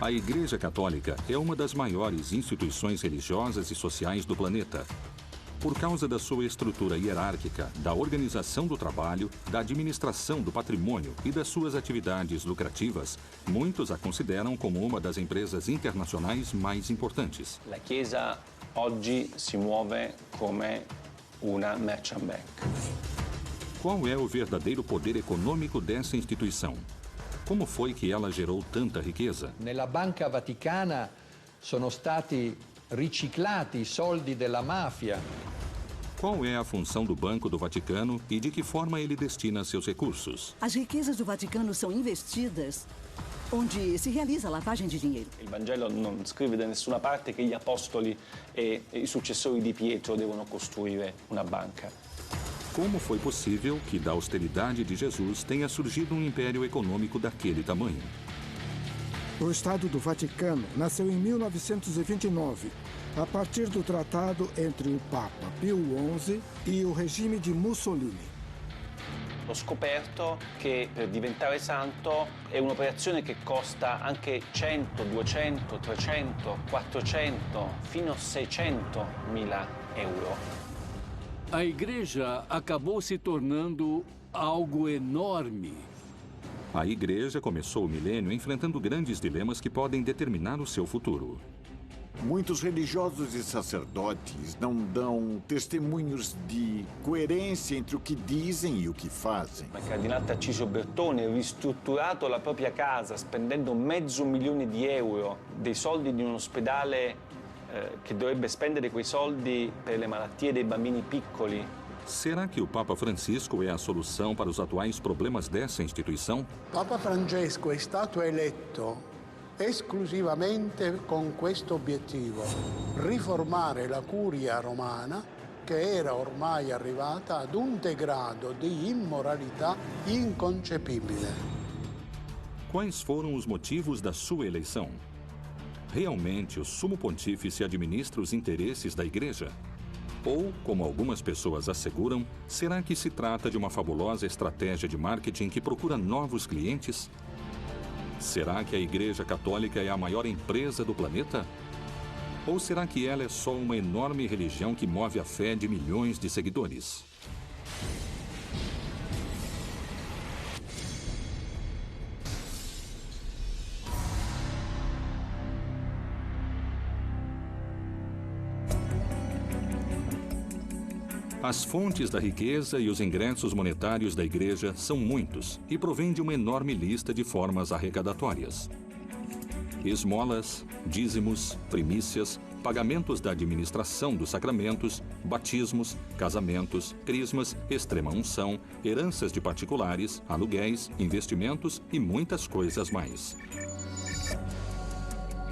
A Igreja Católica é uma das maiores instituições religiosas e sociais do planeta. Por causa da sua estrutura hierárquica, da organização do trabalho, da administração do patrimônio e das suas atividades lucrativas, muitos a consideram como uma das empresas internacionais mais importantes. La Chiesa oggi si muove come una merchant bank. Qual é o verdadeiro poder econômico dessa instituição? Como foi que ela gerou tanta riqueza? Nella Banca Vaticana sono stati riciclati i soldi della mafia. Qual é a função do Banco do Vaticano e de que forma ele destina seus recursos? As riquezas do Vaticano são investidas onde se realiza a lavagem de dinheiro. Il Vangelo non scrive da nessuna parte che gli apostoli e i successori di Pietro devono costruire una banca. Como foi possível que da austeridade de Jesus tenha surgido um império econômico daquele tamanho? O Estado do Vaticano nasceu em 1929, a partir do tratado entre o Papa Pio XI e o regime de Mussolini. Ho scoperto che per diventare santo è un'operazione che costa anche 100, 200, 300, 400, fino a 600 mila euro. A igreja acabou se tornando algo enorme. A igreja começou o milênio enfrentando grandes dilemas que podem determinar o seu futuro. Muitos religiosos e sacerdotes não dão testemunhos de coerência entre o que dizem e o que fazem. Il cardinale Tarcisio Bertone ha ristrutturato la propria casa spendendo $500.000 di euro, dei soldi di un ospedale che dovrebbe spendere quei soldi per le malattie dei bambini piccoli. Será que o Papa Francisco é a solução para os atuais problemas dessa instituição? Papa Francesco è stato eletto esclusivamente con questo obiettivo: riformare la curia romana, che era ormai arrivata ad un degrado di immoralità inconcepibile. Quais foram os motivos da sua eleição? Realmente o Sumo Pontífice administra os interesses da Igreja? Ou, como algumas pessoas asseguram, será que se trata de uma fabulosa estratégia de marketing que procura novos clientes? Será que a Igreja Católica é a maior empresa do planeta? Ou será que ela é só uma enorme religião que move a fé de milhões de seguidores? As fontes da riqueza e os ingressos monetários da Igreja são muitos e provêm de uma enorme lista de formas arrecadatórias. Esmolas, dízimos, primícias, pagamentos da administração dos sacramentos, batismos, casamentos, crismas, extrema-unção, heranças de particulares, aluguéis, investimentos e muitas coisas mais.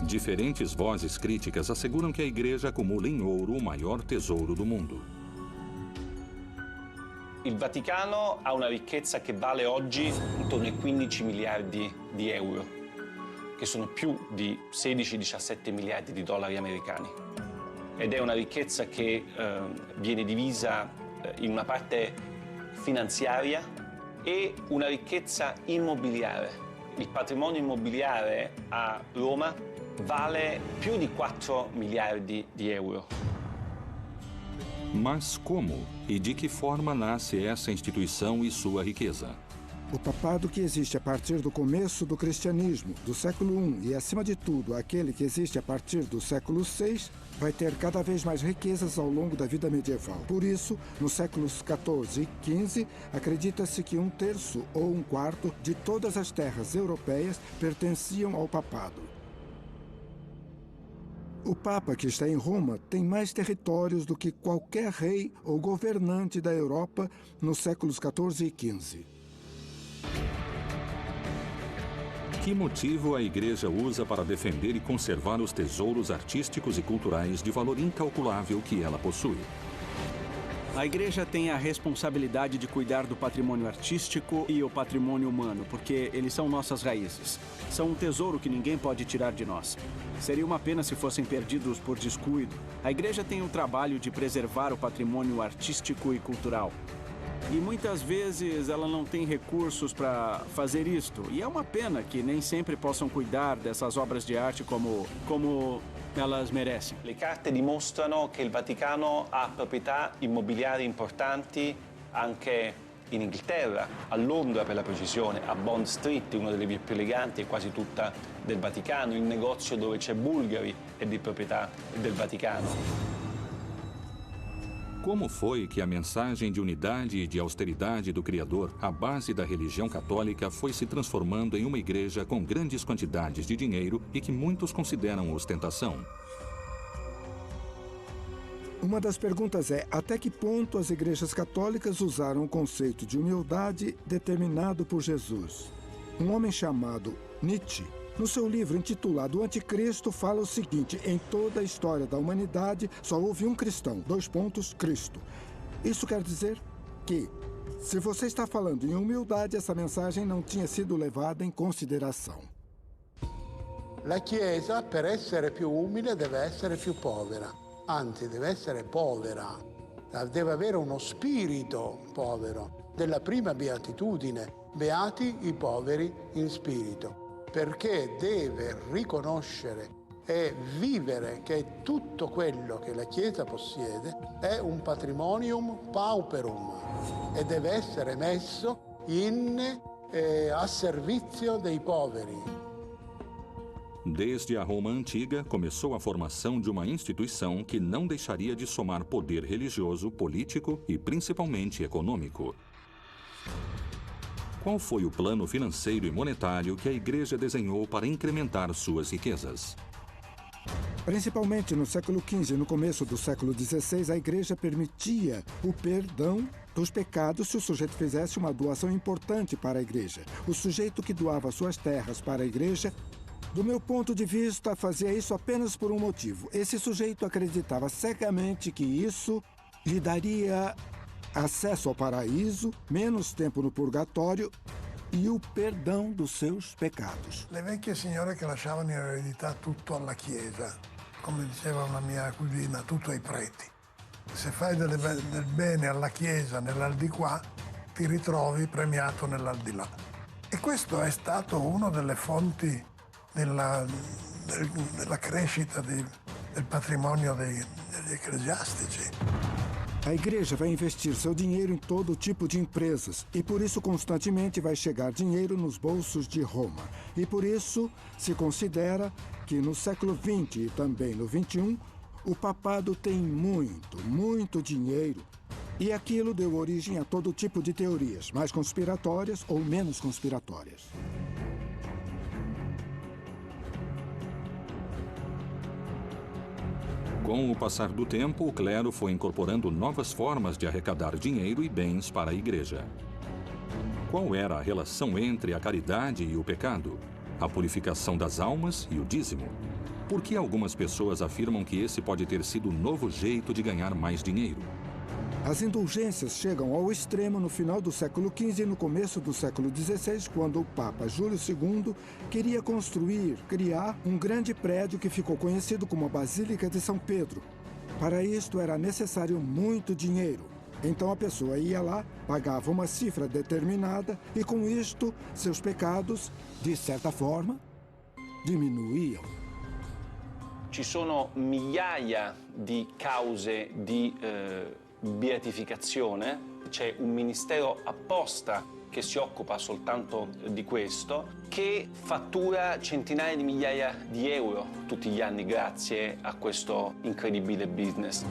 Diferentes vozes críticas asseguram que a Igreja acumula em ouro o maior tesouro do mundo. Il Vaticano ha una ricchezza che vale oggi intorno ai 15 miliardi di euro, che sono più di 16-17 miliardi di dollari americani. Ed è una ricchezza che viene divisa in una parte finanziaria e una ricchezza immobiliare. Il patrimonio immobiliare a Roma vale più di 4 miliardi di euro. Mas como e de que forma nasce essa instituição e sua riqueza? O papado que existe a partir do começo do cristianismo, do século I, e, acima de tudo, aquele que existe a partir do século VI, vai ter cada vez mais riquezas ao longo da vida medieval. Por isso, nos séculos XIV e XV, acredita-se que 1/3 ou 1/4 de todas as terras europeias pertenciam ao papado. O Papa que está em Roma tem mais territórios do que qualquer rei ou governante da Europa nos séculos XIV e XV. Que motivo a Igreja usa para defender e conservar os tesouros artísticos e culturais de valor incalculável que ela possui? A Igreja tem a responsabilidade de cuidar do patrimônio artístico e o patrimônio humano, porque eles são nossas raízes. São um tesouro que ninguém pode tirar de nós. Seria uma pena se fossem perdidos por descuido. A Igreja tem o trabalho de preservar o patrimônio artístico e cultural. E muitas vezes ela não tem recursos para fazer isto. E é uma pena que nem sempre possam cuidar dessas obras de arte como elas merecem. Le carte dimostrano che il Vaticano ha proprietà immobiliari importanti anche in Inghilterra, a Londra per la precisione, a Bond Street, una delle vie più eleganti e quasi tutta del Vaticano. Il negozio dove c'è Bulgari è di proprietà del Vaticano. Como foi que a mensagem de unidade e de austeridade do Criador, a base da religião católica, foi se transformando em uma igreja com grandes quantidades de dinheiro e que muitos consideram ostentação? Uma das perguntas é até que ponto as igrejas católicas usaram o conceito de humildade determinado por Jesus. Um homem chamado Nietzsche, no seu livro intitulado O Anticristo, fala o seguinte: em toda a história da humanidade só houve um cristão, Cristo. Isso quer dizer que, se você está falando em humildade, essa mensagem não tinha sido levada em consideração. La Chiesa, per essere più umile, deve essere più povera. Anzi, deve essere povera. Deve avere uno spirito povero. Della prima beatitudine, beati i poveri in spirito. Perché deve riconoscere e vivere che tutto quello che la Chiesa possiede è un patrimonium pauperum e deve essere messo a servizio dei poveri. Desde a Roma Antiga, começou a formação de uma instituição que não deixaria de somar poder religioso, político e principalmente econômico. Qual foi o plano financeiro e monetário que a Igreja desenhou para incrementar suas riquezas? Principalmente no século XV e no começo do século XVI, a Igreja permitia o perdão dos pecados se o sujeito fizesse uma doação importante para a Igreja. O sujeito que doava suas terras para a Igreja, do meu ponto de vista, fazia isso apenas por um motivo. Esse sujeito acreditava cegamente que isso lhe daria acesso ao paraíso, menos tempo no purgatório e o perdão dos seus pecados. Le vecchie signore che lasciavano in eredità tutto alla Chiesa, come diceva una mia cugina, tutto ai preti. Se fai del bene alla Chiesa nell'aldilà, ti ritrovi premiato nell'aldilà. E questo è stato una delle fonti della crescita del patrimonio degli ecclesiastici. A Igreja vai investir seu dinheiro em todo tipo de empresas e por isso constantemente vai chegar dinheiro nos bolsos de Roma. E por isso se considera que no século XX e também no XXI, o papado tem muito dinheiro. E aquilo deu origem a todo tipo de teorias, mais conspiratórias ou menos conspiratórias. Com o passar do tempo, o clero foi incorporando novas formas de arrecadar dinheiro e bens para a Igreja. Qual era a relação entre a caridade e o pecado? A purificação das almas e o dízimo? Por que algumas pessoas afirmam que esse pode ter sido o novo jeito de ganhar mais dinheiro? As indulgências chegam ao extremo no final do século XV e no começo do século XVI, quando o Papa Júlio II queria criar um grande prédio que ficou conhecido como a Basílica de São Pedro. Para isto era necessário muito dinheiro. Então a pessoa ia lá, pagava uma cifra determinada e com isto seus pecados, de certa forma, diminuíam. Ci sono migliaia di cause di beatificazione, c'è un ministero apposta che si occupa soltanto di questo, che fattura centinaia di migliaia di euro tutti gli anni grazie a questo incredibile business.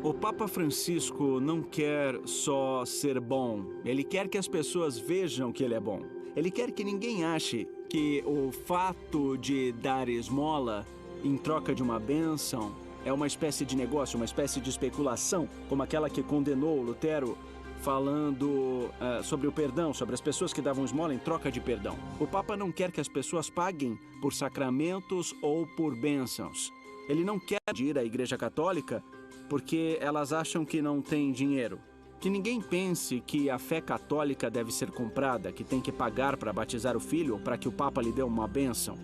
O Papa Francisco não quer só ser bom, ele quer que as pessoas vejam que ele é bom. Ele quer que ninguém ache que o fato de dar esmola em troca de uma bênção é uma espécie de negócio, uma espécie de especulação, como aquela que condenou Lutero, falando sobre o perdão, sobre as pessoas que davam esmola em troca de perdão. O Papa não quer que as pessoas paguem por sacramentos ou por bênçãos. Ele não quer ir à Igreja Católica porque elas acham que não tem dinheiro. Que ninguém pense que a fé católica deve ser comprada, que tem que pagar para batizar o filho ou para que o Papa lhe dê uma bênção.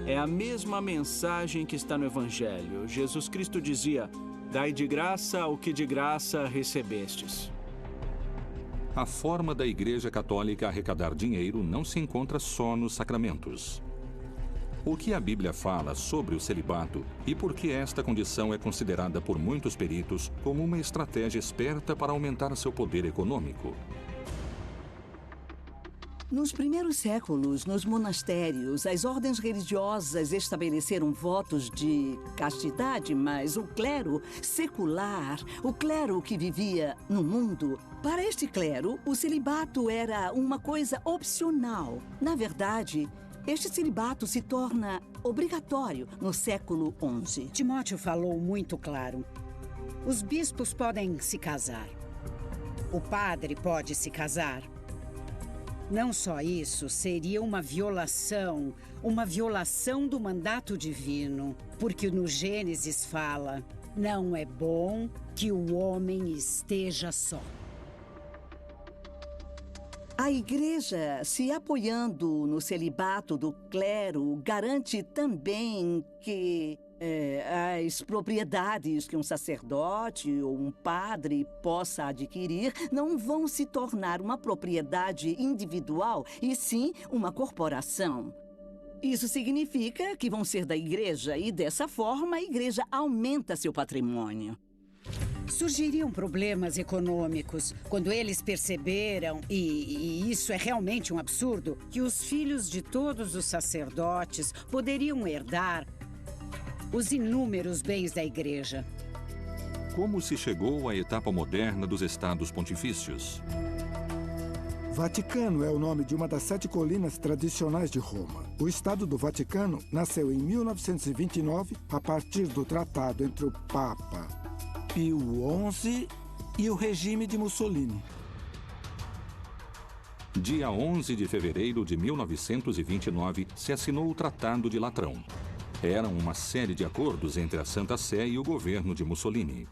É a mesma mensagem que está no Evangelho. Jesus Cristo dizia: dai de graça o que de graça recebestes. a forma da Igreja Católica arrecadar dinheiro não se encontra só nos sacramentos. O que a Bíblia fala sobre o celibato e por que esta condição é considerada por muitos peritos como uma estratégia esperta para aumentar seu poder econômico? Nos primeiros séculos, nos monastérios, as ordens religiosas estabeleceram votos de castidade, mas o clero secular, o clero que vivia no mundo, para este clero, o celibato era uma coisa opcional. Na verdade, este celibato se torna obrigatório no século XI. Timóteo falou muito claro. Os bispos podem se casar. O padre pode se casar. Não só isso, seria uma violação do mandato divino, porque no Gênesis fala: não é bom que o homem esteja só. A Igreja, se apoiando no celibato do clero, garante também que as propriedades que um sacerdote ou um padre possa adquirir não vão se tornar uma propriedade individual, e sim uma corporação. Isso significa que vão ser da Igreja e, dessa forma, a Igreja aumenta seu patrimônio. Surgiriam problemas econômicos quando eles perceberam, e isso é realmente um absurdo, que os filhos de todos os sacerdotes poderiam herdar os inúmeros bens da Igreja. Como se chegou à etapa moderna dos estados pontifícios? Vaticano é o nome de uma das 7 colinas tradicionais de Roma. O Estado do Vaticano nasceu em 1929 a partir do tratado entre o Papa Pio XI e o regime de Mussolini. Dia 11 de fevereiro de 1929, se assinou o Tratado de Latrão. Eram uma série de acordos entre a Santa Sé e o governo de Mussolini.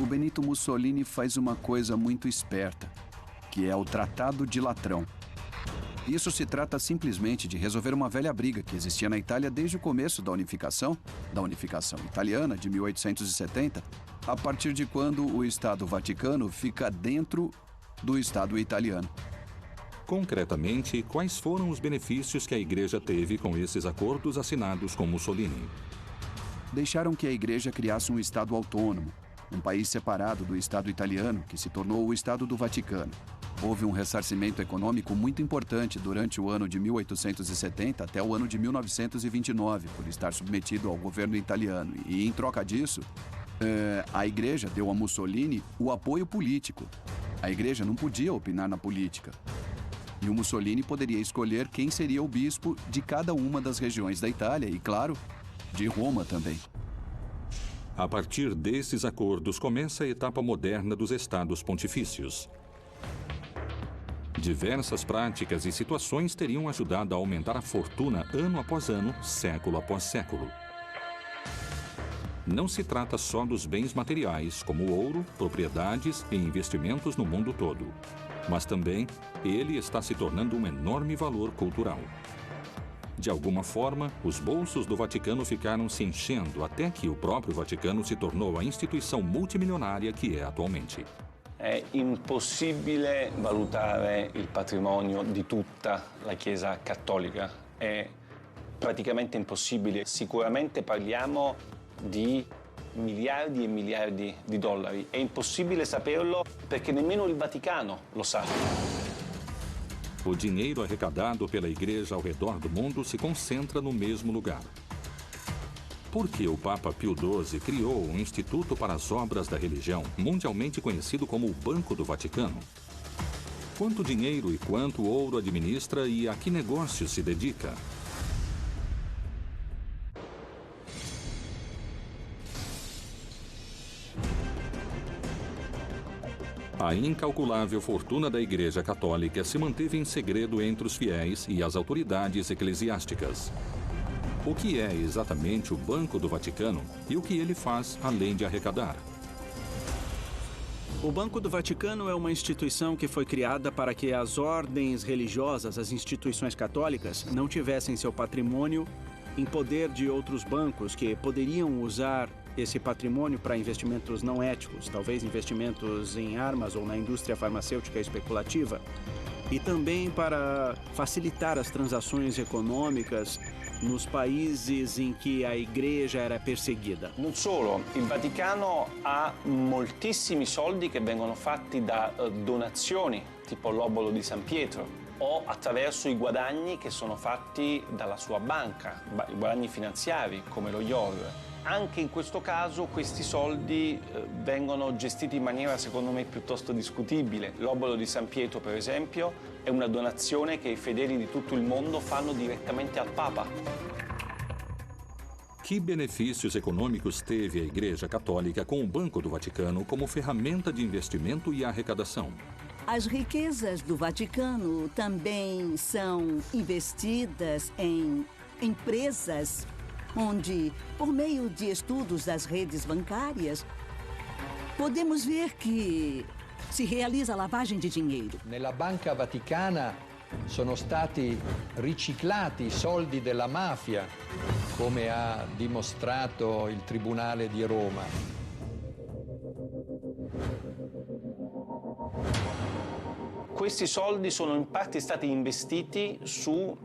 O Benito Mussolini faz uma coisa muito esperta, que é o Tratado de Latrão. Isso se trata simplesmente de resolver uma velha briga que existia na Itália desde o começo da unificação italiana de 1870, a partir de quando o Estado Vaticano fica dentro do Estado italiano. Concretamente, quais foram os benefícios que a Igreja teve com esses acordos assinados com Mussolini? Deixaram que a Igreja criasse um Estado autônomo, um país separado do Estado italiano, que se tornou o Estado do Vaticano. Houve um ressarcimento econômico muito importante durante o ano de 1870 até o ano de 1929, por estar submetido ao governo italiano. E, em troca disso, a Igreja deu a Mussolini o apoio político. A Igreja não podia opinar na política. E o Mussolini poderia escolher quem seria o bispo de cada uma das regiões da Itália e, claro, de Roma também. A partir desses acordos começa a etapa moderna dos estados pontifícios. Diversas práticas e situações teriam ajudado a aumentar a fortuna ano após ano, século após século. Não se trata só dos bens materiais, como ouro, propriedades e investimentos no mundo todo, mas também ele está se tornando um enorme valor cultural. De alguma forma, os bolsos do Vaticano ficaram se enchendo até que o próprio Vaticano se tornou a instituição multimilionária que é atualmente. È impossibile valutare il patrimonio di tutta la Chiesa cattolica. È praticamente impossibile. Sicuramente parliamo di miliardi e miliardi di dollari. È impossibile saperlo perché nemmeno il Vaticano lo sa. O dinheiro arrecadado pela Igreja ao redor do mundo se concentra no mesmo lugar. Por que o Papa Pio XII criou um instituto para as obras da religião, mundialmente conhecido como o Banco do Vaticano? Quanto dinheiro e quanto ouro administra e a que negócio se dedica? A incalculável fortuna da Igreja Católica se manteve em segredo entre os fiéis e as autoridades eclesiásticas. O que é exatamente o Banco do Vaticano e o que ele faz além de arrecadar? O Banco do Vaticano é uma instituição que foi criada para que as ordens religiosas, as instituições católicas, não tivessem seu patrimônio em poder de outros bancos que poderiam usar esse patrimônio para investimentos não éticos, talvez investimentos em armas ou na indústria farmacêutica especulativa, e também para facilitar as transações econômicas nos países em que a Igreja era perseguida. Non solo, il Vaticano ha moltissimi soldi che vengono fatti da donazioni, tipo l'obolo di San Pietro, o attraverso i guadagni che sono fatti dalla sua banca, i guadagni finanziari come lo IOR. Anche in questo caso questi soldi vengono gestiti in maniera secondo me piuttosto discutibile. L'obolo di San Pietro, per esempio, è una donazione che i fedeli di tutto il mondo fanno direttamente al Papa. Que benefícios econômicos teve a Igreja Católica com o Banco do Vaticano como ferramenta de investimento e arrecadação? As riquezas do Vaticano também são investidas em empresas onde, por meio de estudos das redes bancárias, podemos ver que si realizza lavagem di dinheiro. Nella Banca Vaticana sono stati riciclati i soldi della mafia, come ha dimostrato il Tribunale di Roma. Questi soldi sono in parte stati investiti su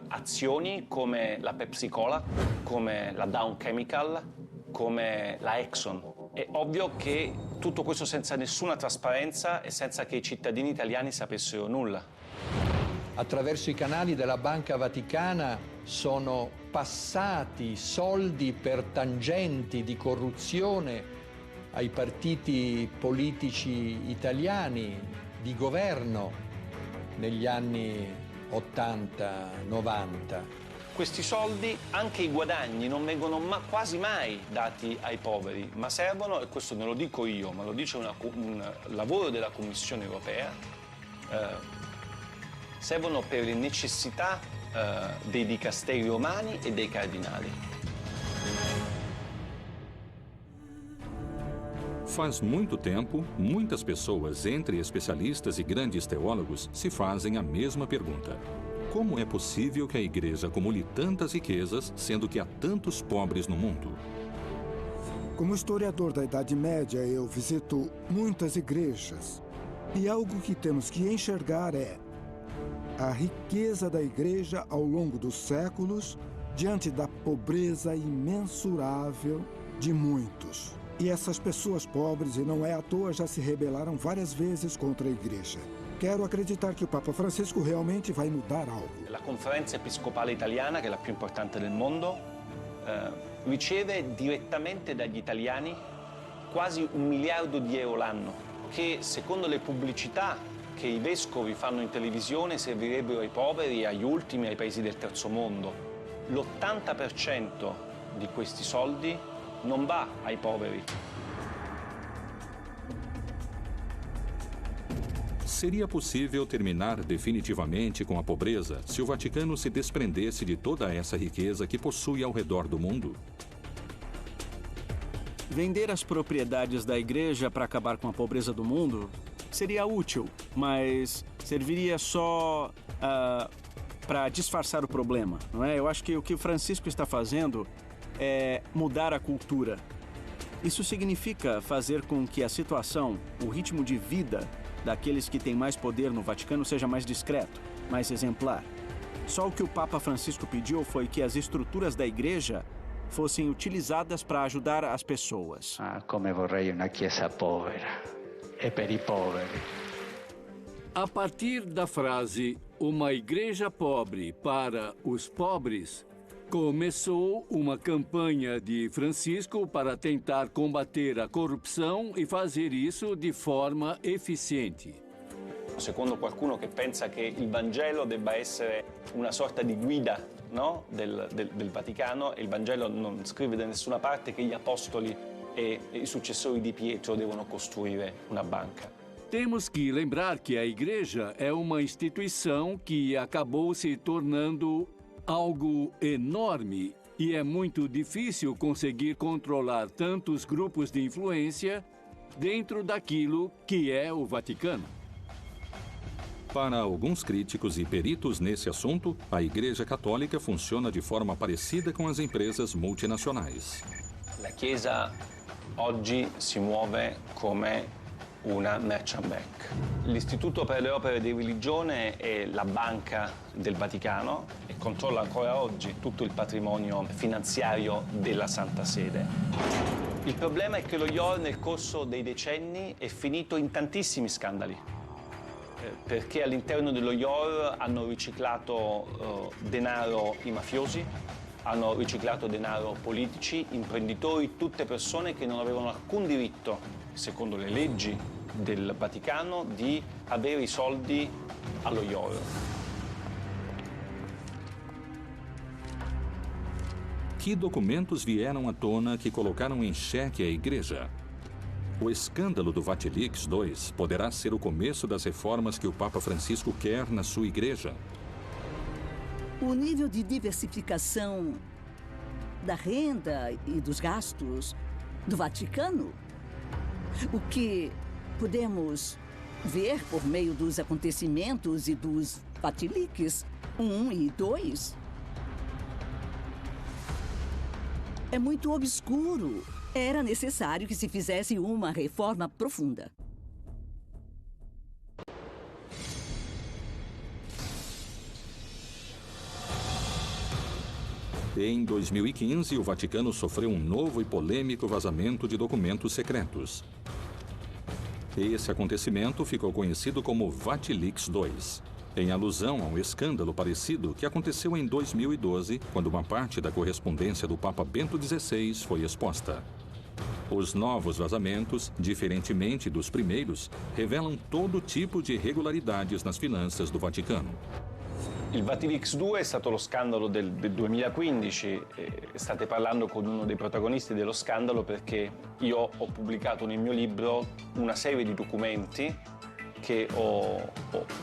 azioni come la Pepsi Cola, come la Dow Chemical, come la Exxon. È ovvio che tutto questo senza nessuna trasparenza e senza che i cittadini italiani sapessero nulla. Attraverso i canali della Banca Vaticana sono passati soldi per tangenti di corruzione ai partiti politici italiani di governo negli anni 80-90. Questi soldi, anche i guadagni, non vengono quasi mai dati ai poveri, ma servono, e questo non lo dico io, ma lo dice un lavoro della Commissione europea, servono per le necessità dei dicasteri romani e dei cardinali. Faz muito tempo, muitas pessoas, entre especialistas e grandes teólogos, se fazem a mesma pergunta. Como é possível que a Igreja acumule tantas riquezas, sendo que há tantos pobres no mundo? Como historiador da Idade Média, eu visito muitas igrejas. E algo que temos que enxergar é a riqueza da Igreja ao longo dos séculos, diante da pobreza imensurável de muitos. E essas pessoas pobres, e não é à toa, já se rebelaram várias vezes contra a Igreja. Quero acreditar que o Papa Francisco realmente vai mudar algo. La Conferenza Episcopale Italiana, che è la più importante del mondo, riceve direttamente dagli italiani quasi 1 miliardo di euro l'anno, che secondo le pubblicità che i vescovi fanno in televisione servirebbero ai poveri, agli ultimi, ai paesi del terzo mondo. L'80% di questi soldi non va ai poveri. Seria possível terminar definitivamente com a pobreza se o Vaticano se desprendesse de toda essa riqueza que possui ao redor do mundo? Vender as propriedades da Igreja para acabar com a pobreza do mundo seria útil, mas serviria só para disfarçar o problema, não é? Eu acho que o que o Francisco está fazendo é mudar a cultura. Isso significa fazer com que a situação, o ritmo de vida daqueles que têm mais poder no Vaticano seja mais discreto, mais exemplar. Só o que o Papa Francisco pediu foi que as estruturas da Igreja fossem utilizadas para ajudar as pessoas. Come vorrei una chiesa povera e per i poveri. A partir da frase "uma igreja pobre para os pobres", começou uma campanha de Francisco para tentar combater a corrupção e fazer isso de forma eficiente. Secondo qualcuno che pensa che il Vangelo debba essere una sorta di guida, no? del Vaticano, e il Vangelo non scrive da nessuna parte che gli apostoli e i successori di Pietro devono costruire una banca. Temos que lembrar que a Igreja é uma instituição que acabou se tornando algo enorme e é muito difícil conseguir controlar tantos grupos de influência dentro daquilo que é o Vaticano. Para alguns críticos e peritos nesse assunto, a Igreja Católica funciona de forma parecida com as empresas multinacionais. La Chiesa oggi si muove come una merchant bank. L'Istituto per le opere di religione è la banca del Vaticano e controlla ancora oggi tutto il patrimonio finanziario della Santa Sede. Il problema è che lo IOR nel corso dei decenni è finito in tantissimi scandali, perché all'interno dello IOR hanno riciclato denaro i mafiosi, hanno riciclato denaro politici, imprenditori, tutte persone che non avevano alcun diritto, secondo le leggi del Vaticano, di avere i soldi allo IOR. Que documentos vieram à tona que colocaram em xeque a Igreja? O escândalo do Vatilix II poderá ser o começo das reformas que o Papa Francisco quer na sua Igreja. O nível de diversificação da renda e dos gastos do Vaticano, o que podemos ver por meio dos acontecimentos e dos Vatilix 1 e 2, é muito obscuro. Era necessário que se fizesse uma reforma profunda. Em 2015, o Vaticano sofreu um novo e polêmico vazamento de documentos secretos. Esse acontecimento ficou conhecido como Vatilix II, em alusão a um escândalo parecido que aconteceu em 2012, quando uma parte da correspondência do Papa Bento XVI foi exposta. Os novos vazamentos, diferentemente dos primeiros, revelam todo tipo de irregolaridades nas finanças do Vaticano. Il Vatilix 2 è stato lo scandalo del 2015, state parlando con uno dei protagonisti dello scandalo perché io ho pubblicato nel mio libro una serie di documenti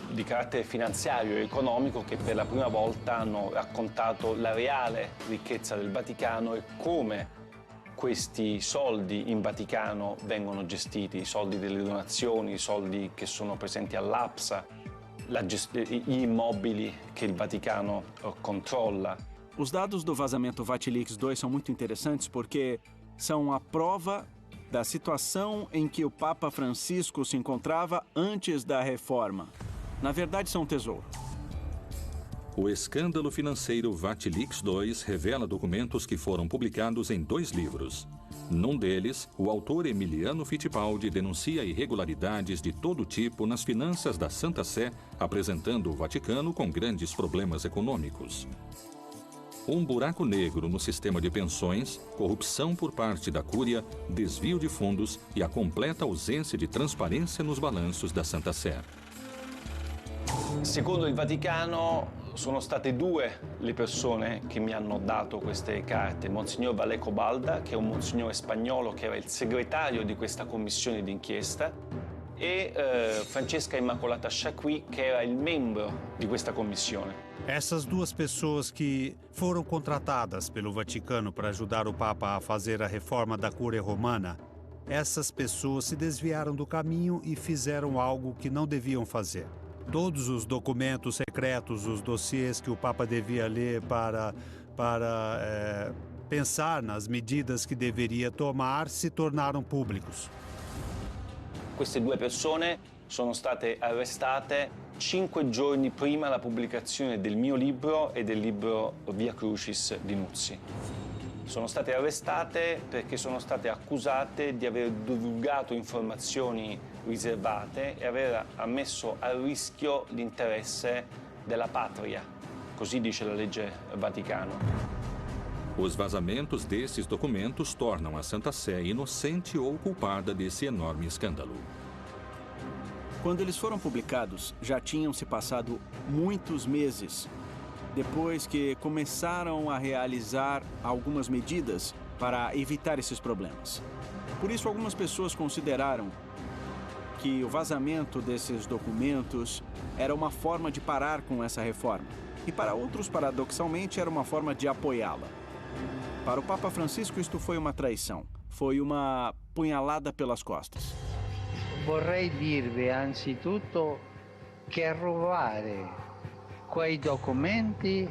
di carattere finanziario e economico che per la prima volta hanno raccontato la reale ricchezza del Vaticano e come questi soldi in Vaticano vengono gestiti, i soldi delle donazioni, i soldi che sono presenti all'APSA, gli immobili che il Vaticano controlla. Os dados do vazamento Vatilix II são muito interessantes porque são a prova da situação em que o Papa Francisco se encontrava antes da reforma. Na verdade, são um tesouro. O escândalo financeiro Vatilix II revela documentos que foram publicados em 2 livros. Num deles, o autor Emiliano Fittipaldi denuncia irregularidades de todo tipo nas finanças da Santa Sé, apresentando o Vaticano com grandes problemas econômicos. Um buraco negro no sistema de pensões, corrupção por parte da Cúria, desvio de fundos e a completa ausência de transparência nos balanços da Santa Sé. Secondo il Vaticano sono state 2 le persone che mi hanno dato queste carte, Monsignor Valeco Balda, che è un monsignore spagnolo che era il segretario di questa commissione d'inchiesta, e Francesca Immacolata Chaqui, che era il membro di questa commissione. Essas 2 pessoas que foram contratadas pelo Vaticano para ajudar o Papa a fazer a reforma da Cúria Romana, essas pessoas se desviaram do caminho e fizeram algo que não deviam fazer. Todos os documentos secretos, os dossiês que o Papa devia ler para pensar nas medidas que deveria tomar, se tornaram públicos. Queste 2 persone sono state arrestate 5 giorni prima della pubblicazione del mio libro e del libro Via Crucis di Nuzzi. Sono state arrestate perché sono state accusate di aver divulgato informazioni riservate e aver messo a rischio l'interesse della patria. Così dice la legge Vaticano. Os vazamentos desses documentos tornam a Santa Sé inocente ou culpada desse enorme escândalo. Quando eles foram publicados, já tinham se passado muitos meses depois que começaram a realizar algumas medidas para evitar esses problemas. Por isso, algumas pessoas consideraram que o vazamento desses documentos era uma forma de parar com essa reforma. E para outros, paradoxalmente, era uma forma de apoiá-la. Para o Papa Francisco, isto foi uma traição. Foi uma punhalada pelas costas. Vorrei dirvi anzitutto che rubare quei documenti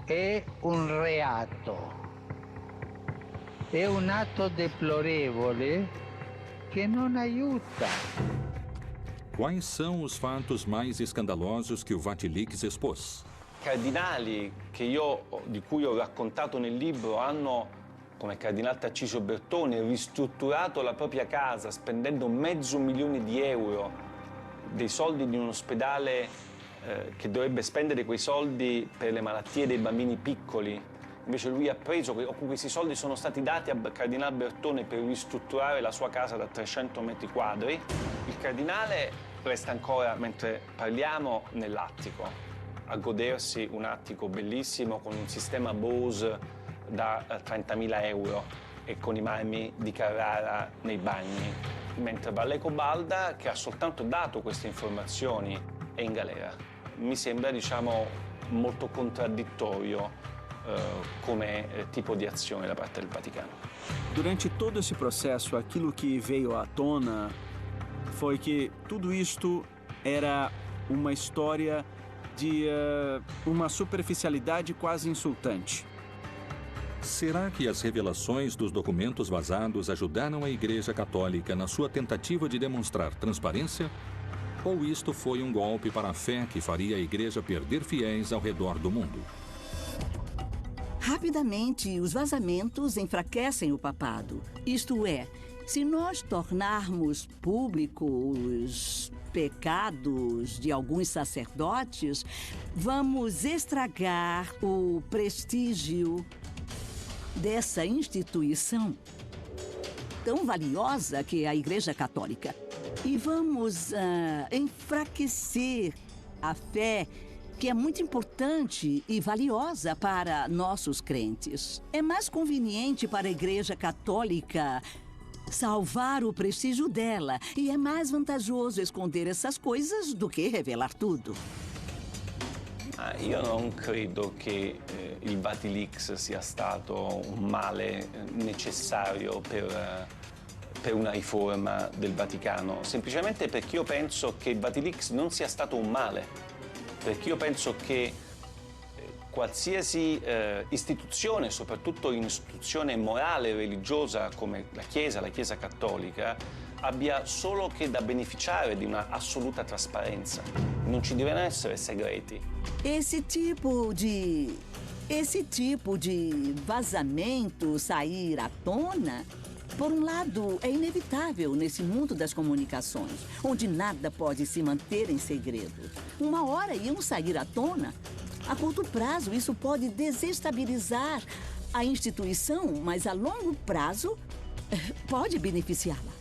è un reato. È un atto deplorevole che non aiuta. Quais são os fatos mais escandalosos que o Vatilix expôs? Cardinali di cui ho raccontato nel libro hanno, come il cardinale Tarcisio Bertone, ristrutturato la propria casa spendendo €500.000, dei soldi di un ospedale che dovrebbe spendere quei soldi per le malattie dei bambini piccoli. Invece lui ha preso, questi soldi sono stati dati al cardinale Bertone per ristrutturare la sua casa da 300 metri quadri. Il cardinale resta ancora, mentre parliamo, nell'attico, a godersi un attico bellissimo con un sistema Bose da €30.000 e con i marmi di Carrara nei bagni, mentre Valleco Balda, che ha soltanto dato queste informazioni, è in galera. Mi sembra, molto contraddittorio come tipo di azione da parte del Vaticano. Durante todo esse processo, aquilo que veio à tona foi que tudo isto era uma história de uma superficialidade quase insultante. Será que as revelações dos documentos vazados ajudaram a Igreja Católica na sua tentativa de demonstrar transparência? Ou isto foi um golpe para a fé que faria a Igreja perder fiéis ao redor do mundo? Rapidamente, os vazamentos enfraquecem o papado. Isto é, se nós tornarmos públicos os pecados de alguns sacerdotes, vamos estragar o prestígio dessa instituição tão valiosa que é a Igreja Católica. E vamos enfraquecer a fé, que é muito importante e valiosa para nossos crentes. É mais conveniente para a Igreja Católica salvar o prestígio dela, e é mais vantajoso esconder essas coisas do que revelar tudo. Io non credo che il Vatilix sia stato un male necessario per una riforma del Vaticano, semplicemente perché io penso che il Vatilix non sia stato un male. Perché io penso che qualsiasi istituzione, soprattutto un'istituzione morale e religiosa come la Chiesa Cattolica, abbia solo che da beneficiare di una assoluta trasparenza. Non ci devono essere segreti. Esse tipo de vazamento sair à tona, por um lado, é inevitável nesse mundo das comunicações, onde nada pode se manter em segredo. Uma hora iam sair à tona. A curto prazo, isso pode desestabilizar a instituição, mas a longo prazo pode beneficiá-la.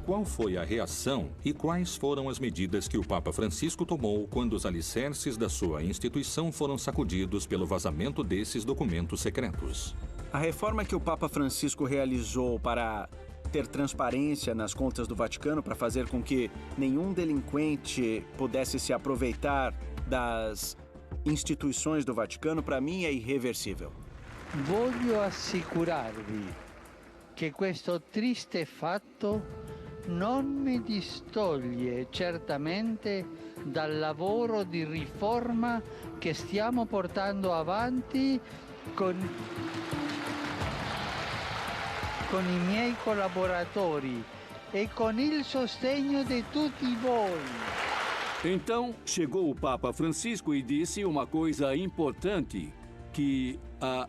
Qual foi a reação e quais foram as medidas que o Papa Francisco tomou quando os alicerces da sua instituição foram sacudidos pelo vazamento desses documentos secretos? A reforma que o Papa Francisco realizou para ter transparência nas contas do Vaticano, para fazer com que nenhum delinquente pudesse se aproveitar das instituições do Vaticano, para mim é irreversível. Voglio assicurarvi che questo triste fatto non mi distoglie certamente dal lavoro di riforma che stiamo portando avanti con i miei collaboratori e con il sostegno di tutti voi. Então, chegou o Papa Francisco e disse uma coisa importante, que a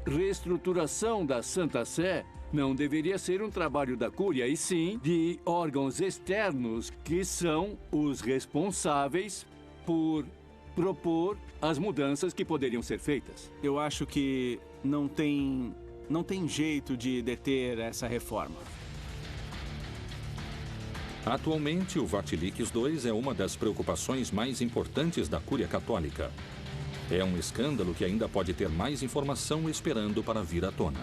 reestruturação da Santa Sé não deveria ser um trabalho da Cúria, e sim de órgãos externos que são os responsáveis por propor as mudanças que poderiam ser feitas. Eu acho que não tem jeito de deter essa reforma. Atualmente, o Vatilix II é uma das preocupações mais importantes da Cúria Católica. É um escândalo que ainda pode ter mais informação esperando para vir à tona.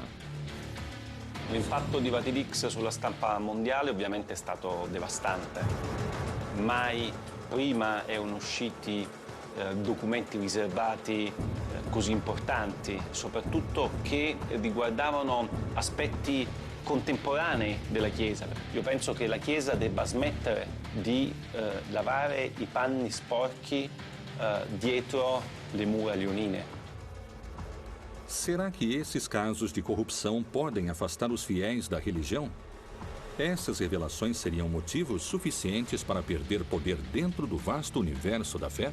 L'impatto di Vatilix sulla stampa mondiale ovviamente è stato devastante. Mai prima erano usciti documenti riservati così importanti, soprattutto che riguardavano aspetti contemporanei della Chiesa. Io penso che la Chiesa debba smettere di lavare i panni sporchi dietro le mura leonine. Será que esses casos de corrupção podem afastar os fiéis da religião? Essas revelações seriam motivos suficientes para perder poder dentro do vasto universo da fé?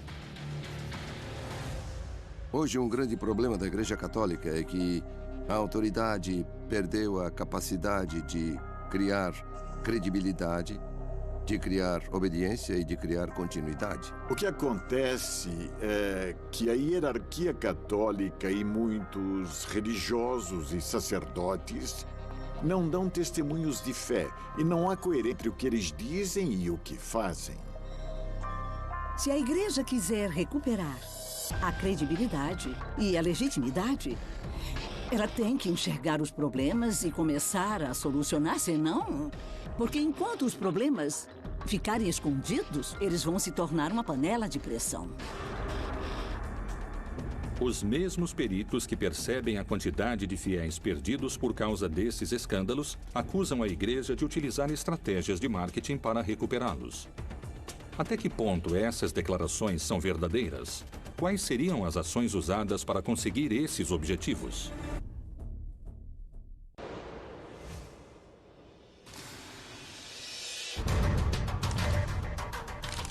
Hoje, um grande problema da Igreja Católica é que a autoridade perdeu a capacidade de criar credibilidade, de criar obediência e de criar continuidade. O que acontece é que a hierarquia católica e muitos religiosos e sacerdotes não dão testemunhos de fé e não há coerência entre o que eles dizem e o que fazem. Se a igreja quiser recuperar a credibilidade e a legitimidade, ela tem que enxergar os problemas e começar a solucionar, senão... Porque enquanto os problemas ficarem escondidos, eles vão se tornar uma panela de pressão. Os mesmos peritos que percebem a quantidade de fiéis perdidos por causa desses escândalos acusam a igreja de utilizar estratégias de marketing para recuperá-los. Até que ponto essas declarações são verdadeiras? Quais seriam as ações usadas para conseguir esses objetivos?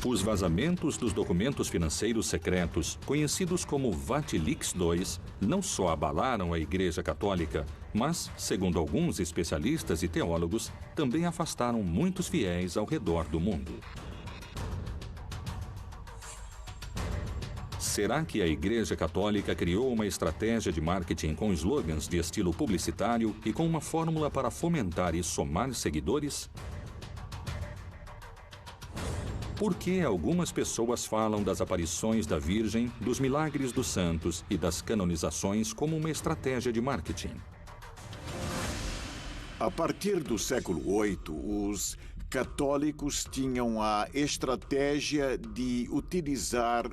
Os vazamentos dos documentos financeiros secretos, conhecidos como Vatilix II, não só abalaram a Igreja Católica, mas, segundo alguns especialistas e teólogos, também afastaram muitos fiéis ao redor do mundo. Será que a Igreja Católica criou uma estratégia de marketing com slogans de estilo publicitário e com uma fórmula para fomentar e somar seguidores? Por que algumas pessoas falam das aparições da Virgem, dos milagres dos santos e das canonizações como uma estratégia de marketing? A partir do século VIII, os católicos tinham a estratégia de utilizar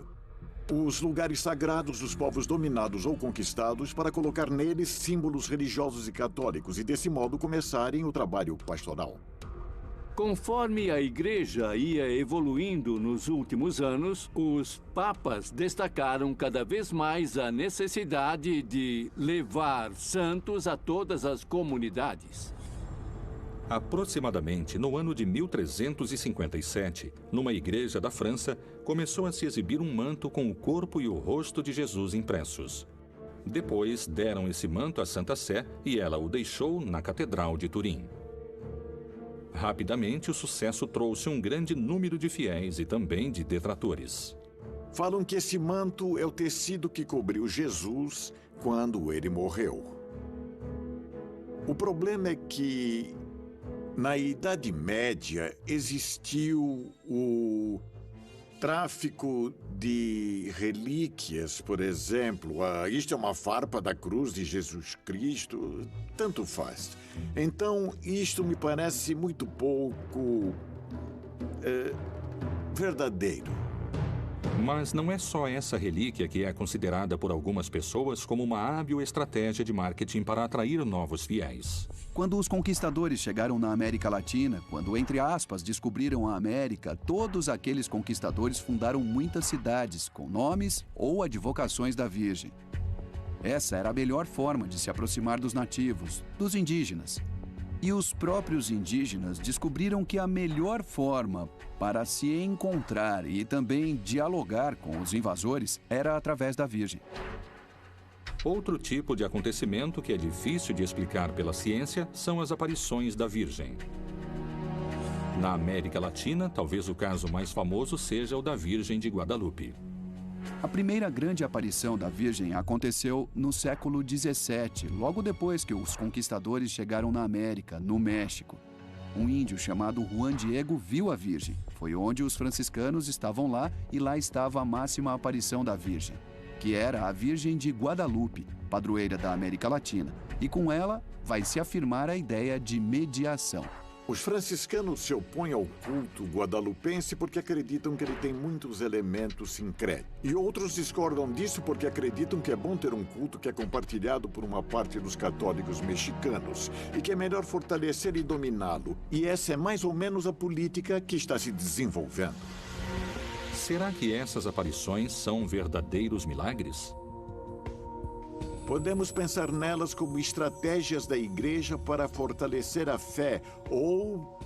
os lugares sagrados dos povos dominados ou conquistados para colocar neles símbolos religiosos e católicos e, desse modo, começarem o trabalho pastoral. Conforme a Igreja ia evoluindo nos últimos anos, os papas destacaram cada vez mais a necessidade de levar santos a todas as comunidades. Aproximadamente no ano de 1357, numa igreja da França, começou a se exibir um manto com o corpo e o rosto de Jesus impressos. Depois deram esse manto à Santa Sé e ela o deixou na Catedral de Turim. Rapidamente, o sucesso trouxe um grande número de fiéis e também de detratores. Falam que esse manto é o tecido que cobriu Jesus quando ele morreu. O problema é que, na Idade Média, existiu o tráfico de relíquias, por exemplo. Isto é uma farpa da cruz de Jesus Cristo, tanto faz. Então, isto me parece muito pouco verdadeiro. Mas não é só essa relíquia que é considerada por algumas pessoas como uma hábil estratégia de marketing para atrair novos fiéis. Quando os conquistadores chegaram na América Latina, quando, entre aspas, descobriram a América, todos aqueles conquistadores fundaram muitas cidades com nomes ou advocações da Virgem. Essa era a melhor forma de se aproximar dos nativos, dos indígenas. E os próprios indígenas descobriram que a melhor forma para se encontrar e também dialogar com os invasores era através da Virgem. Outro tipo de acontecimento que é difícil de explicar pela ciência são as aparições da Virgem. Na América Latina, talvez o caso mais famoso seja o da Virgem de Guadalupe. A primeira grande aparição da Virgem aconteceu no século XVII, logo depois que os conquistadores chegaram na América, no México. Um índio chamado Juan Diego viu a Virgem. Foi onde os franciscanos estavam lá e lá estava a máxima aparição da Virgem, que era a Virgem de Guadalupe, padroeira da América Latina. E com ela vai se afirmar a ideia de mediação. Os franciscanos se opõem ao culto guadalupense porque acreditam que ele tem muitos elementos sincréticos. E outros discordam disso porque acreditam que é bom ter um culto que é compartilhado por uma parte dos católicos mexicanos e que é melhor fortalecer e dominá-lo. E essa é mais ou menos a política que está se desenvolvendo. Será que essas aparições são verdadeiros milagres? Podemos pensar nelas como estratégias da igreja para fortalecer a fé ou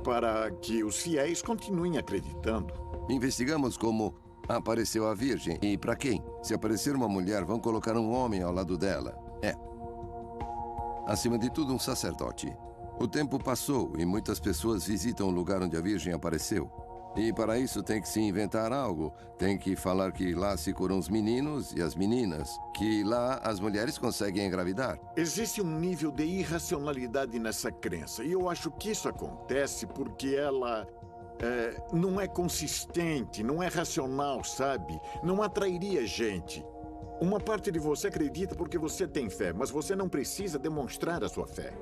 para que os fiéis continuem acreditando. Investigamos como apareceu a Virgem e para quem. Se aparecer uma mulher, vão colocar um homem ao lado dela. Acima de tudo, um sacerdote. O tempo passou e muitas pessoas visitam o lugar onde a Virgem apareceu. E para isso tem que se inventar algo. Tem que falar que lá se curam os meninos e as meninas. Que lá as mulheres conseguem engravidar. Existe um nível de irracionalidade nessa crença. E eu acho que isso acontece porque ela não é consistente, não é racional, sabe? Não atrairia gente. Uma parte de você acredita porque você tem fé, mas você não precisa demonstrar a sua fé.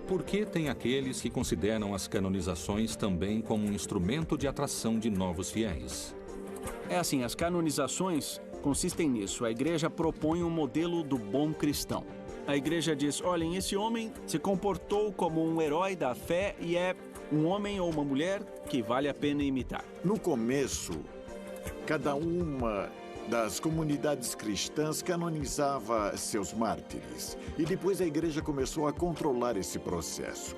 Por que tem aqueles que consideram as canonizações também como um instrumento de atração de novos fiéis? É assim, as canonizações consistem nisso. A igreja propõe um modelo do bom cristão. A igreja diz, olhem, esse homem se comportou como um herói da fé e é um homem ou uma mulher que vale a pena imitar. No começo, cada uma das comunidades cristãs canonizava seus mártires. E depois a igreja começou a controlar esse processo.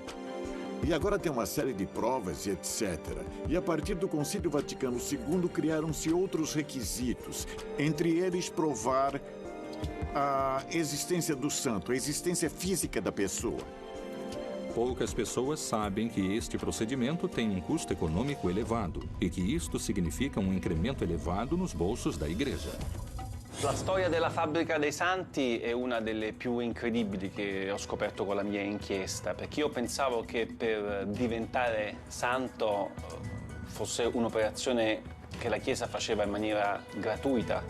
E agora tem uma série de provas e etc. E a partir do Concílio Vaticano II criaram-se outros requisitos. Entre eles, provar a existência do santo, a existência física da pessoa. Poucas pessoas sabem que este procedimento tem um custo econômico elevado e que isto significa um incremento elevado nos bolsos da igreja. La storia della fabbrica dei santi è una delle più incredibili che ho scoperto con la mia inchiesta, perché io pensavo che per diventare santo fosse un'operazione che la Chiesa faceva in maniera gratuita.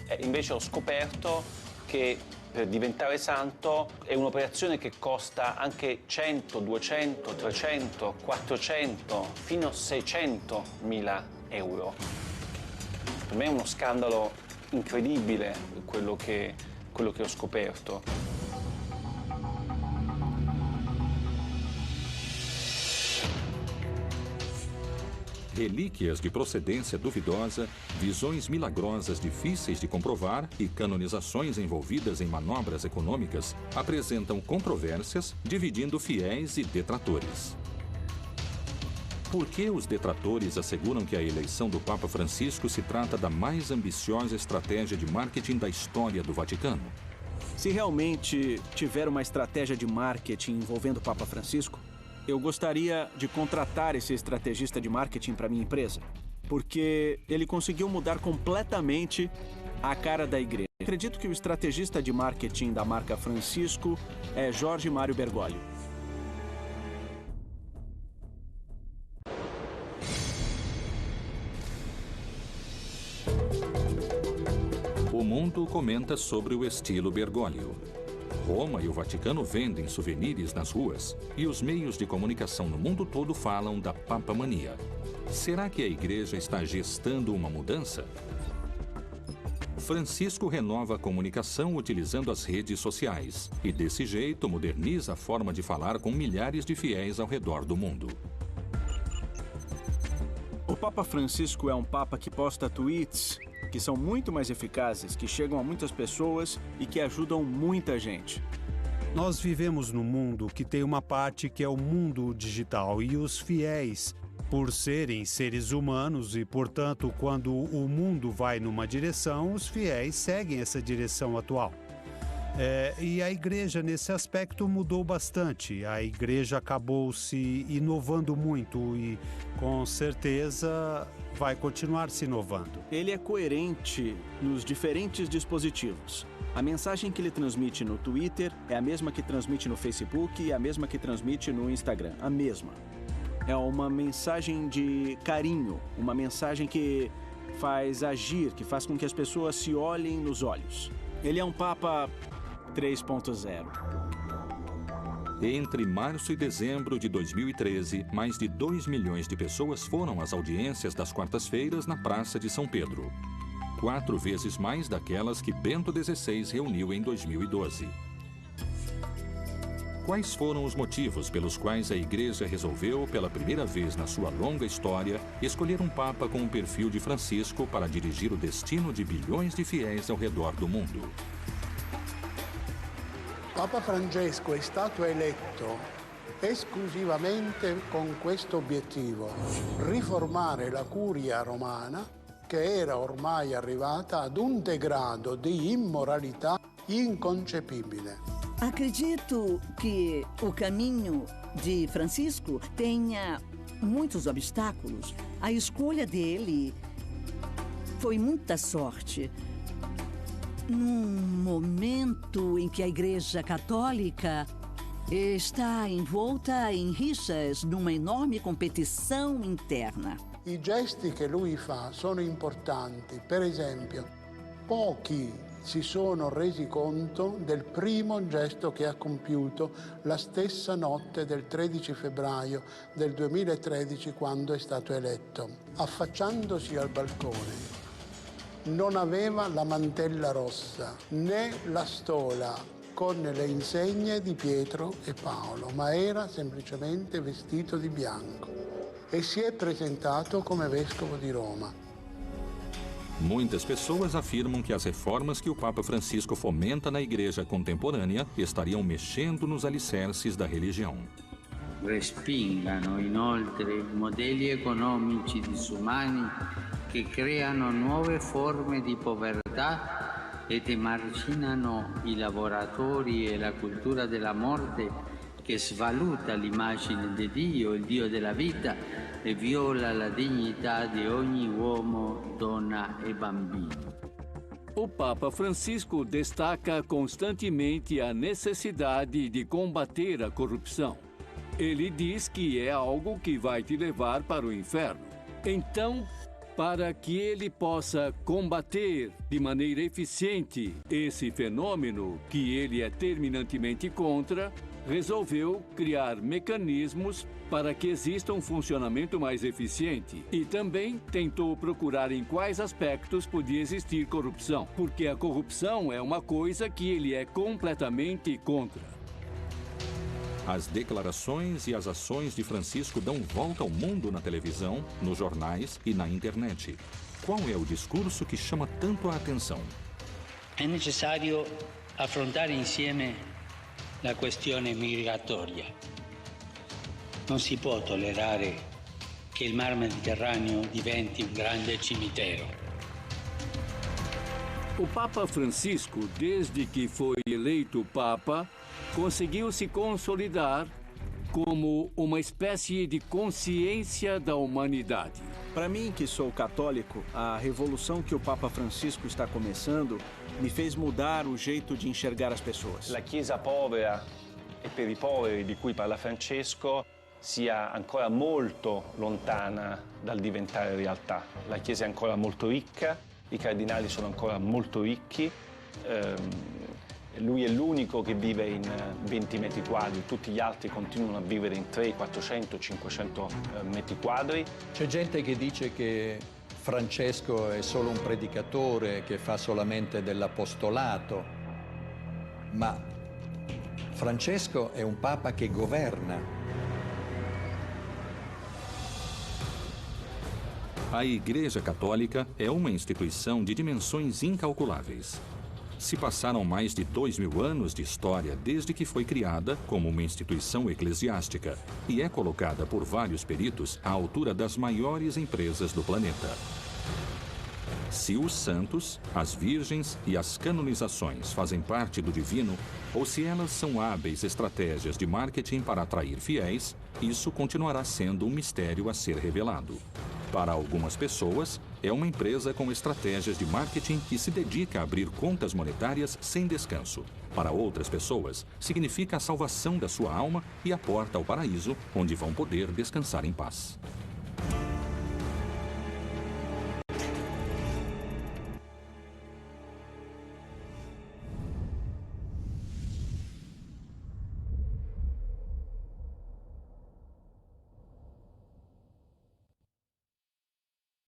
E invece ho scoperto che per diventare santo è un'operazione che costa anche 100, 200, 300, 400, fino a 600.000 euro. Per me è uno scandalo incredibile quello che ho scoperto. Relíquias de procedência duvidosa, visões milagrosas difíceis de comprovar e canonizações envolvidas em manobras econômicas apresentam controvérsias, dividindo fiéis e detratores. Por que os detratores asseguram que a eleição do Papa Francisco se trata da mais ambiciosa estratégia de marketing da história do Vaticano? Se realmente tiver uma estratégia de marketing envolvendo o Papa Francisco, eu gostaria de contratar esse estrategista de marketing para minha empresa, porque ele conseguiu mudar completamente a cara da igreja. Acredito que o estrategista de marketing da marca Francisco é Jorge Mário Bergoglio. O mundo comenta sobre o estilo Bergoglio. Roma e o Vaticano vendem souvenirs nas ruas e os meios de comunicação no mundo todo falam da papamania. Será que a igreja está gestando uma mudança? Francisco renova a comunicação utilizando as redes sociais e, desse jeito, moderniza a forma de falar com milhares de fiéis ao redor do mundo. O Papa Francisco é um papa que posta tweets que são muito mais eficazes, que chegam a muitas pessoas e que ajudam muita gente. Nós vivemos num mundo que tem uma parte que é o mundo digital e os fiéis, por serem seres humanos e, portanto, quando o mundo vai numa direção, os fiéis seguem essa direção atual. E a igreja, nesse aspecto, mudou bastante. A igreja acabou se inovando muito e, com certeza, vai continuar se inovando. Ele é coerente nos diferentes dispositivos. A mensagem que ele transmite no Twitter é a mesma que transmite no Facebook e a mesma que transmite no Instagram. A mesma. É uma mensagem de carinho, uma mensagem que faz agir, que faz com que as pessoas se olhem nos olhos. Ele é um Papa 3.0. Entre março e dezembro de 2013, mais de 2 milhões de pessoas foram às audiências das quartas-feiras na Praça de São Pedro. 4 vezes mais daquelas que Bento XVI reuniu em 2012. Quais foram os motivos pelos quais a Igreja resolveu, pela primeira vez na sua longa história, escolher um Papa com o perfil de Francisco para dirigir o destino de bilhões de fiéis ao redor do mundo? Papa Francesco è stato eletto esclusivamente con questo obiettivo: riformare la curia romana, che era ormai arrivata ad un degrado di immoralità inconcepibile. Acredito que o caminho de Francisco tenha muitos obstáculos. A escolha dele foi muita sorte. Num momento em que a Igreja Católica está envolta em rixas, numa enorme competição interna. I gesti che lui fa sono importanti. Per esempio, pochi si sono resi conto del primo gesto che ha compiuto la stessa notte del 13 febbraio del 2013, quando è stato eletto. Affacciandosi al balcone, non aveva la mantella rossa né la stola con le insegne di Pietro e Paolo, ma era semplicemente vestito di bianco e si è presentato come vescovo di Roma. Muitas pessoas afirmam que as reformas que o Papa Francisco fomenta na Igreja contemporânea estariam mexendo nos alicerces da religião. Respingano inoltre modelli economici disumani che creano nuove forme di povertà ed emarginano i lavoratori e la cultura della morte che svaluta l'immagine di Dio, il Dio della vita, e viola la dignità di ogni uomo, donna e bambino. O Papa Francisco destaca constantemente a necessidade de combater a corrupção. Ele diz que é algo que vai te levar para o inferno. Então, para que ele possa combater de maneira eficiente esse fenômeno que ele é terminantemente contra, resolveu criar mecanismos para que exista um funcionamento mais eficiente e também tentou procurar em quais aspectos podia existir corrupção, porque a corrupção é uma coisa que ele é completamente contra. As declarações e as ações de Francisco dão volta ao mundo na televisão, nos jornais e na internet. Qual é o discurso que chama tanto a atenção? È necessario affrontare insieme la questione migratoria. Non si può tollerare che il Mar Mediterraneo diventi un grande cimitero. O Papa Francisco, desde que foi eleito Papa, conseguiu se consolidar como uma espécie de consciência da humanidade. Para mim, que sou católico, a revolução que o Papa Francisco está começando me fez mudar o jeito de enxergar as pessoas. La Chiesa povera e per i poveri di cui parla Francesco sia ancora molto lontana dal diventare realtà. La Chiesa è ancora molto ricca, i cardinali sono ancora molto ricchi, lui è l'unico che vive in 20 metri quadri, tutti gli altri continuano a vivere in 300, 400, 500 metri quadri. C'è gente che dice che Francesco è solo un predicatore che fa solamente dell'apostolato, ma Francesco è un papa che governa. A Igreja Católica é uma instituição de dimensões incalculáveis. Se passaram mais de 2000 anos de história desde que foi criada como uma instituição eclesiástica e é colocada por vários peritos à altura das maiores empresas do planeta. Se os santos, as virgens e as canonizações fazem parte do divino, ou se elas são hábeis estratégias de marketing para atrair fiéis, isso continuará sendo um mistério a ser revelado. Para algumas pessoas, é uma empresa com estratégias de marketing que se dedica a abrir contas monetárias sem descanso. Para outras pessoas, significa a salvação da sua alma e a porta ao paraíso, onde vão poder descansar em paz.